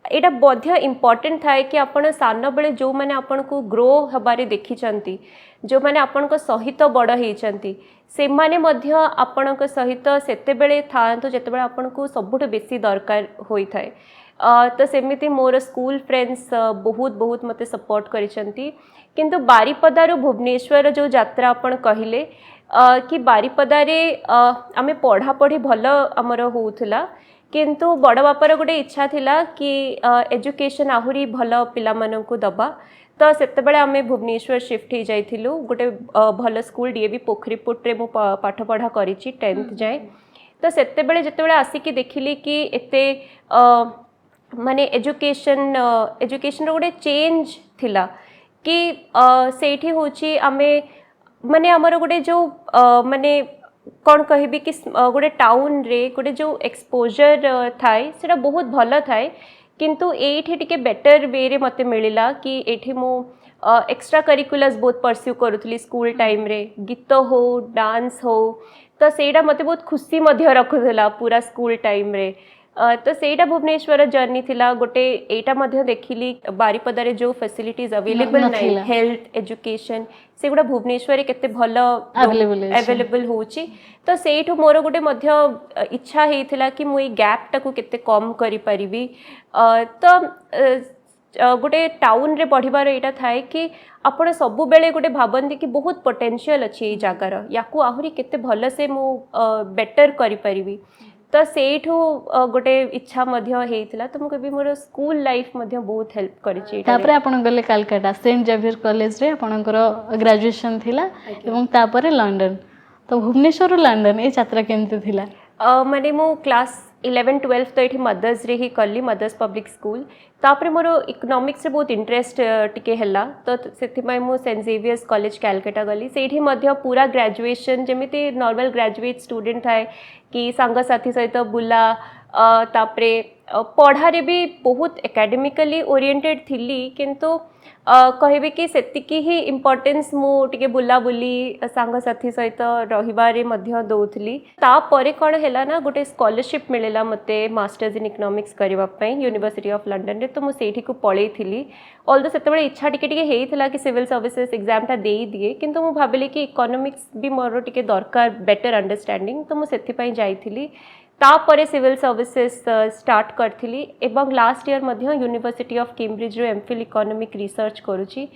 एटा बध्य इम्पोर्टेंट थाए कि आपण सान बेले जो माने आपण को ग्रो हबारे देखिचंती जो माने आपण को सहित बड़ हेचंती से माने मध्य आपण को सहित सेते बेले थांतो जेते बेले आपण को सबुठ बेसी दरकार होई थाए तो सेमिति मोर स्कूल फ्रेंड्स बहुत बहुत मते सपोर्ट करिसंती किंतु बारिपदारु भुवनेश्वर जो यात्रा आपण कहिले कि बारिपदारे आमे पढ़ा पढ़ी भल हमर होउथला किंतु बड़ बापार गोटे इच्छा थिला कि एजुकेशन आहुरी भल पिला माननकु दबा तो सेते बेले आमे भुवनेश्वर शिफ्ट हो जाइथिलु गोटे भल स्कूल डीएवी पोखरीपुट रे मो पाठ पढ़ा करिछि 10th जाए तो सेते बेले जेते बेले आसिकी देखिली कि एते माने एजुकेशन रो गोटे चेंज थिला कि सेठी होची आमे माने हमर गोटे जो माने कौन कहबी कि गोटे टाउन रे गोटे जो एक्सपोजर थाए सेटा बहुत भल थाए किंतु एठी टिके बेटर वे रे मते मिलिला कि एठी मो एक्स्ट्रा करिकुलर्स बहुत परस्यू करूथली स्कूल टाइम रे गीत हो डांस हो तो सेटा मते बहुत खुशी मध्य रखुथला पूरा स्कूल टाइम रे तो सेटा भुवनेश्वर जर्नी थिला गोटे एटा मध्य देखिली बारिपदारे जो फैसिलिटीज अवेलेबल नाही हेल्थ एजुकेशन से गुडा भुवनेश्वर केते भल अवेलेबल होची तो सेठु मोर गोटे मध्य इच्छा हेथिला कि मु ए गैप टाकू केते कम करि परिबी तो गोटे टाउन रे पढ़िबार एटा थाए कि आपण सबु बेले गोटे भाबंती कि बहुत पोटेंशियल अछि ए जागार याकू आहुरी केते भल से मु बेटर करि परिबी तो सेठु गोटे इच्छा मध्य हेतिला तो मु कभी मोर स्कूल लाइफ मध्य बहुत हेल्प करिछि तापरे आपण गले कलकत्ता सेंट जेवियर कॉलेज रे आपणकर ग्रेजुएशन थिला एवं तापरे लंदन तो भुवनेश्वर लंदन ए यात्रा केमते थिला माने मु क्लास 11 12 तो ये मदर्स रे ही कली मदर्स पब्लिक स्कूल तापरे मोर इकोनॉमिक्स रे बहुत इंटरेस्ट टिके हला तो सेथिमाय मु सेंट जेवियर्स कॉलेज कलकत्ता गली सेठी मध्य पूरा ग्रेजुएशन जेमिति नॉर्मल ग्रेजुएट स्टूडेंट थाए कि सांग साथी सहित बुला तापरे पढ़ारे भी बहुत एकेडमिकली ओरिएंटेड थिली किंतु कहबे कि सेतिकी ही इम्पोर्टेंस मु टिके बुलाबुली सांगसाथी सहित रहिबारे मध्य दौथली तापरे कौन हैला ना गोटे स्कॉलरशिप मिलेला मते मास्टर्स इन इकोनॉमिक्स करबा पई यूनिवर्सिटी ऑफ लंडन रे तो मु सेठी को पळै थिली ऑल्दो सेतेबेले इच्छा टिके टिके हेइथिला कि सिविल सर्विसेज एग्जाम टा देई दिए किंतु मु भाबिले कि इकोनॉमिक्स भी मोर टिके दरकार बेटर अंडरस्टैंडिंग तो मु सेथि पई जाइथिली तापरे सिविल सर्विसेज स्टार्ट करथिली एवं लास्ट ईयर मध्य यूनिवर्सिटी ऑफ कैम्ब्रिज रो एमफिल इकोनॉमिक रिसर्च करूची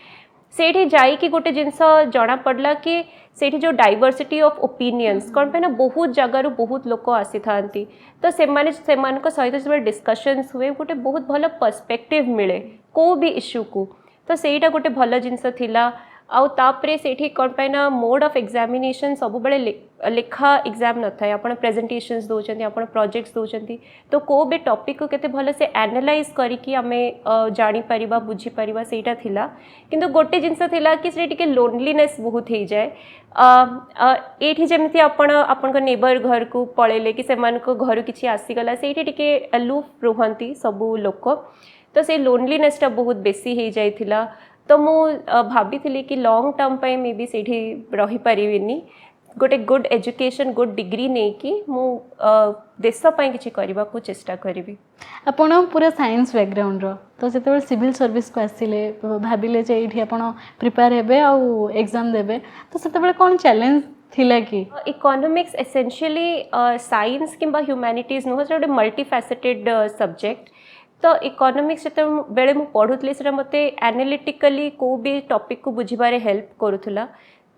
सेठी जाई कि गोटे जिनस जना पड़ला कि सेठी जो डाइवर्सिटी ऑफ ओपिनियंस कौन पे ना बहुत जगार बहुत लोक आसी थांती तो सेमानक सहित जो डिस्कशंस हुए गोटे बहुत भल पर्सपेक्टिव मिले को भी इश्यू को तो सेटा गोटे भल जिनस थिला आउ तापरे सेठी कौन पे ना मोड ऑफ एग्जामिनेशन सब बड़े लेखा एग्जाम न थाए आपण प्रेजेंटेशंस दोचंती आपण प्रोजेक्ट्स दोचंती तो को भी टॉपिक को केते भल से एनालाइज करिकि आमे जानि परिबा बुझी परिबा सेटा थिला किंतु गोटे जिंस थिला कि से टिके लोनलीनेस बहुत हे जाए एठी जेमिति आपण नेबर घर को पळेले कि सेमान को घर किछि आसी गला सेठी टिके अलूफ रुहंती सबु लोक तो से लोनलीनेस टा बहुत बेसी हे जाइथिला तो मु भाभी थी कि लॉन्ग टर्म पे मे बी सेठी रही परिबिनी गोटे गुड एजुकेशन गुड डिग्री नहीं कि मु देश पई किछि करबा को चेष्टा करबी आपण पूरा साइंस बैकग्राउंड रो तो जेते सिविल सर्विस को आसिले भाबिले जे एठी आपण प्रिपेयर हेबे आ एग्जाम देबे तो सेते कोन चैलेंज थिला कि इकोनॉमिक्स एसेंशियली साइंस किंबा ह्यूमैनिटीज नो गोटे मल्टी फैसेटेड सब्जेक्ट तो इकोनॉमिक्स जो बेले मु पढ़ुली से मते एनालिटिकली को भी टॉपिक को बुझिबारे हेल्प करूथला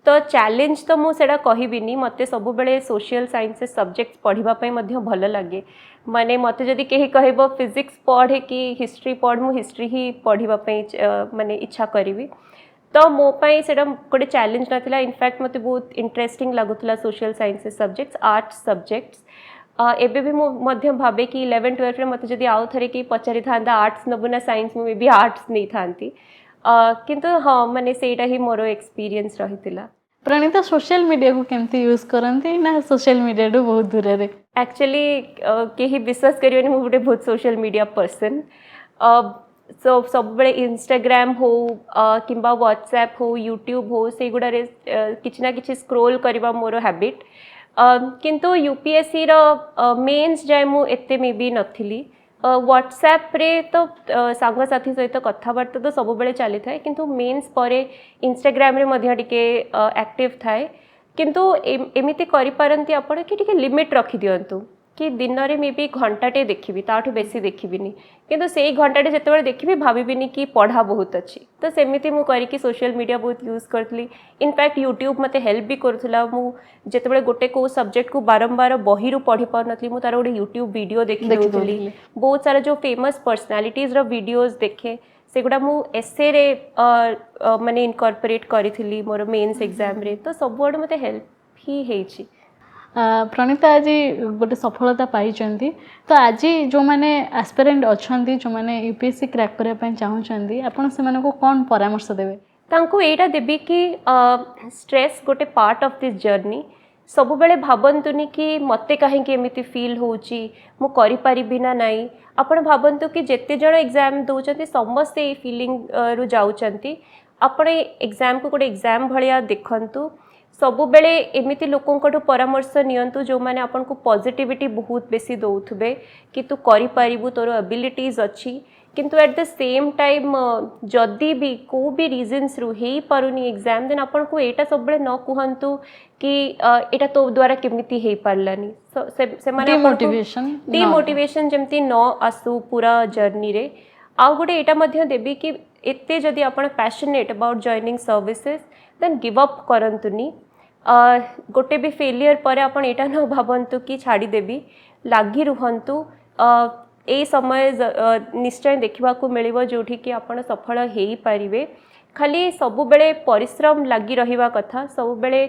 तो चैलेंज तो मुझे कहबिनी मते सब बेले सोशल साइंसेस सब्जेक्ट पढ़िबा पई मध्य भल लगे माने मते जदि केही कहबो फिजिक्स पढ़े कि हिस्ट्री पढ़ मु हिस्ट्री ही पढ़िबा पई माने इच्छा करिवि तो मो पई सेटा गोटे चैलेंज नथिला इनफैक्ट मते बहुत इंटरेस्टिंग लागुतला social sciences subjects arts subjects एबे भी मध्य भावे कि 11-12 रे मते जदि आउ थरे कि पचारि थांदा आर्ट्स नबुना साइंस में भी आर्ट्स नहीं थांती किंतु हाँ माने सेटा ही मोर एक्सपीरियंस रहितिला प्रणीता सोशल मीडिया को केमती यूज करंती ना सोशल मीडिया डू बहुत दूर रे एक्चुअली केही विश्वास करियोनी मु गोटे बहुत सोशल मीडिया पर्सन सो सब बड़े इंस्टाग्राम हो किंबा व्हाट्सएप हो यूट्यूब हो से गुडा रे किछि ना किछि स्क्रोल करबा मोर हैबिट किंतु यूपीएससी रो मेन्स जाए मु एते मे भी नथिली व्हाट्सएप रे तो सांगसाथी सहित कथबार्ता तो सब बेले चली थाए किंतु मेन्स परे इंस्टाग्राम रे मध्य टिके एक्टिव थाए किंतु एमिति करि पारंती आपण कि टिके लिमिट रखि दियंतु कि दिन रे मे भी घंटाटे देखिबी ताठु बेसी देखिबिनी किंतु सेई घंटाटे जेतेबेले देखिबी भाबिबिनी कि पढ़ा बहुत अच्छी तो सेमिति मु करी कि सोशल मीडिया बहुत यूज करथली इनफैक्ट यूट्यूब मते हेल्प भी करथला मु जेतेबेले गोटे को सब्जेक्ट को बारंबार बहिरु पढ़ी पार नथली मु तार गोटे यूट्यूब वीडियो देखि देथली बहुत सारा जो फेमस पर्सनालिटीज रो वीडियोस देखे सेगुडा मु एसे रे माने इनकॉर्पोरेट करिथली मोर मेंस एग्जाम रे तो सब वर्ड मते हेल्प ही हेछि प्रणीता आज गोटे सफलता पाई तो आज जो मैंने एस्पिरेंट अच्छा जो मैंने यूपीएससी क्रैक करने चाहूँगी आपड़ से कौन परामर्श देवे तांको एटा देबी कि स्ट्रेस गोटे पार्ट ऑफ दिस जर्नी सब बेले भाबंतुनी कि मते काहेकि एमिति फील होउची मु करि परिबि ना नाही आपण भाबंतु कि जेते जण एग्जाम दोचंती समस्ते ए फीलिंग रु जाउचंती आपण एग्जाम को गोटे एग्जाम भलिया देखंतु सबु बेले एमिति लोकंकठु परामर्श नियंतु जो माने आपन को पॉजिटिविटी बहुत बेसी दउथबे कि तू करि परिबु तोर एबिलिटीज अछि किंतु एट द सेम टाइम जदि भी को भी रीजंस रु हेई पारुनी एग्जाम देन आपन को एटा सब बेले न कुहंतु कि एटा तो द्वारा केमिति हेई पारलानी से माने डिमोटिवेशन जेमति न आसु पूरा जर्नी रे आ गोटे एटा मध्य देबी कि एते जदि आपन passionate about joining services then give up करंतुनी गोटे भी फेलियर पर आपन एटा न भाबंतु कि छाड़ी देबी लागी रुहंतु ए समय निश्चय देखा मिलिबो जोठी कि आपन सफल हेई पारिबे खाली सब बेले परिश्रम लागी रहिबा कथा सब बेले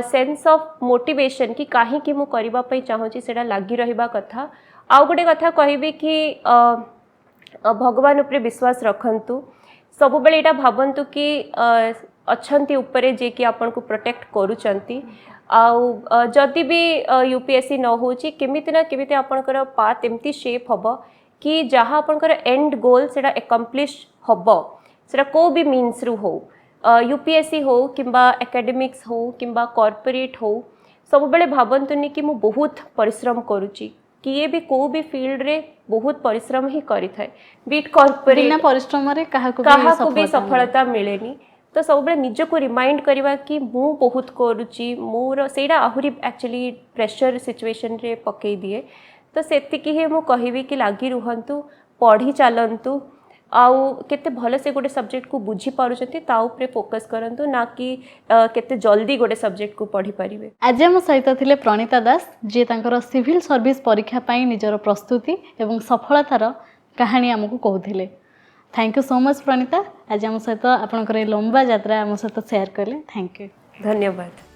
सेंस ऑफ मोटिवेशन कि काहे कि मु करबा पई चाहूची सेटा लागी रहिबा कथा आ गोटे कथा कहबी कि भगवान उपरे विश्वास रखंतु सब बेले एटा भाबंतु कि अच्छंती उपरे जे कि आपन को प्रोटेक्ट करूचंती आउ जदि भी यूपीएससी न होची केमिति ना केमिति आपनकर पाथ एमती शेप हबो कि जहाँ आपनकर एंड गोल सेटा एकम्प्लिश हबो सेटा को भी मीन्स रु हो यूपीएससी हो किंबा एकेडमिक्स हो किंबा कॉर्पोरेट हो सब बेले भाबंतुनी कि मु बहुत परिश्रम करूची किए भी को भी फील्ड रे बहुत परिश्रम ही करी थाए बीट कॉर्पोरेट बिना परिश्रम रे काहाकू भी सफलता मिलेनी तो सब बेले निज को रिमाइंड करवा कि मु बहुत करूची मोर सेटा आहुरी एक्चुअली प्रेशर सिचुएशन रे पकई दिए तो सेतिकी ही मु कहबी कि लागी रुहंतु पढ़ी चलंतु आउ केते भल से गोटे सब्जेक्ट को बुझी पारुचंती ता उपरे फोकस करंतु ना कि केते जल्दी गोटे सब्जेक्ट को पढ़ी परिबे। आज आम सहित थिले प्रणीता दास जे तांकर सिविल सर्विस परीक्षा पाई निजर प्रस्तुति एवं सफलतार कहानी आमको कहूथिले। Thank you so much Pranita आज आम सहित आपनकर लंबा यात्रा आम सहित शेयर कले। Thank you. धन्यवाद।